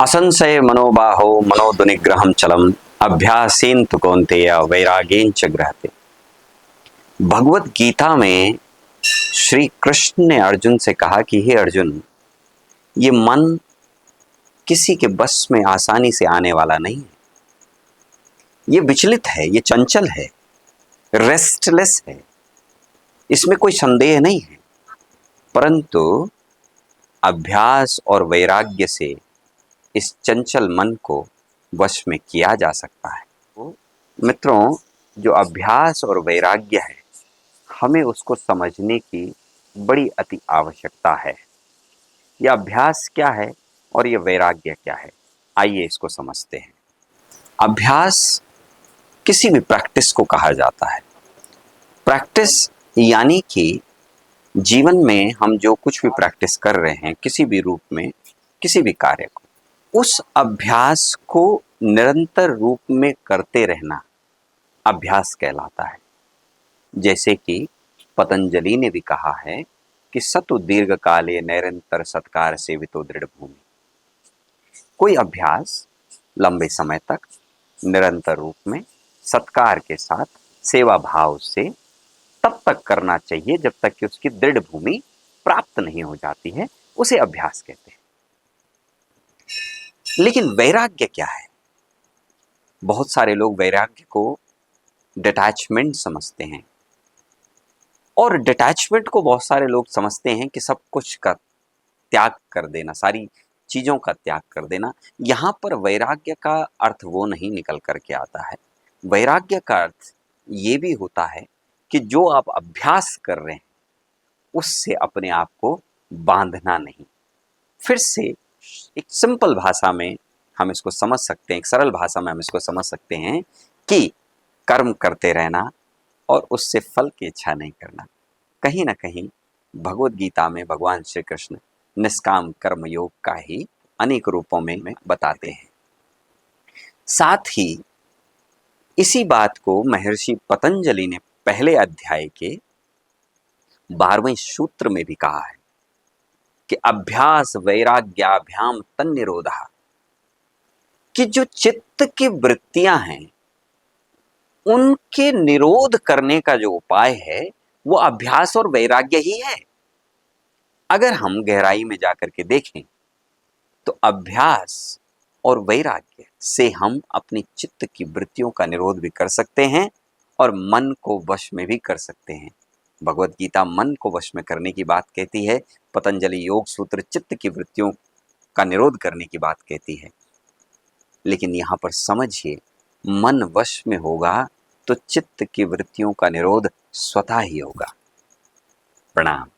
असंशय मनोबाहो मनोदुनिग्रहम चलम अभ्यासेन तु कौन्तेय वैरागेन च गृह्यते। भगवत गीता में श्री कृष्ण ने अर्जुन से कहा कि हे अर्जुन, ये मन किसी के बस में आसानी से आने वाला नहीं है। ये विचलित है, ये चंचल है, रेस्टलेस है, इसमें कोई संदेह नहीं है। परंतु अभ्यास और वैराग्य से इस चंचल मन को वश में किया जा सकता है। तो मित्रों, जो अभ्यास और वैराग्य है, हमें उसको समझने की बड़ी अति आवश्यकता है। यह अभ्यास क्या है और यह वैराग्य क्या है, आइए इसको समझते हैं। अभ्यास किसी भी प्रैक्टिस को कहा जाता है। प्रैक्टिस यानी कि जीवन में हम जो कुछ भी प्रैक्टिस कर रहे हैं, किसी भी रूप में, किसी भी कार्य को, उस अभ्यास को निरंतर रूप में करते रहना अभ्यास कहलाता है। जैसे कि पतंजलि ने भी कहा है कि सतु दीर्घ काले निरंतर सत्कार सेवितो दृढ़ भूमि। कोई अभ्यास लंबे समय तक निरंतर रूप में सत्कार के साथ सेवा भाव से तब तक करना चाहिए जब तक कि उसकी दृढ़ भूमि प्राप्त नहीं हो जाती है, उसे अभ्यास कहते हैं। लेकिन वैराग्य क्या है? बहुत सारे लोग वैराग्य को डिटैचमेंट समझते हैं, और डिटैचमेंट को बहुत सारे लोग समझते हैं कि सब कुछ का त्याग कर देना, सारी चीजों का त्याग कर देना। यहां पर वैराग्य का अर्थ वो नहीं निकल करके आता है। वैराग्य का अर्थ ये भी होता है कि जो आप अभ्यास कर रहे हैं उससे अपने आप को बांधना नहीं। फिर से एक सिंपल भाषा में हम इसको समझ सकते हैं, एक सरल भाषा में हम इसको समझ सकते हैं कि कर्म करते रहना और उससे फल की इच्छा नहीं करना। कहीं ना कहीं भगवत गीता में भगवान श्री कृष्ण निष्काम कर्म योग का ही अनेक रूपों में बताते हैं। साथ ही इसी बात को महर्षि पतंजलि ने पहले अध्याय के 12वें सूत्र में भी कहा है कि अभ्यास वैराग्याभ्याम तन्निरोधः, कि जो चित्त की वृत्तियां हैं उनके निरोध करने का जो उपाय है वो अभ्यास और वैराग्य ही है। अगर हम गहराई में जाकर के देखें तो अभ्यास और वैराग्य से हम अपनी चित्त की वृत्तियों का निरोध भी कर सकते हैं और मन को वश में भी कर सकते हैं। भगवत गीता मन को वश में करने की बात कहती है, पतंजलि योग सूत्र चित्त की वृत्तियों का निरोध करने की बात कहती है। लेकिन यहाँ पर समझिए, मन वश में होगा तो चित्त की वृत्तियों का निरोध स्वतः ही होगा। प्रणाम।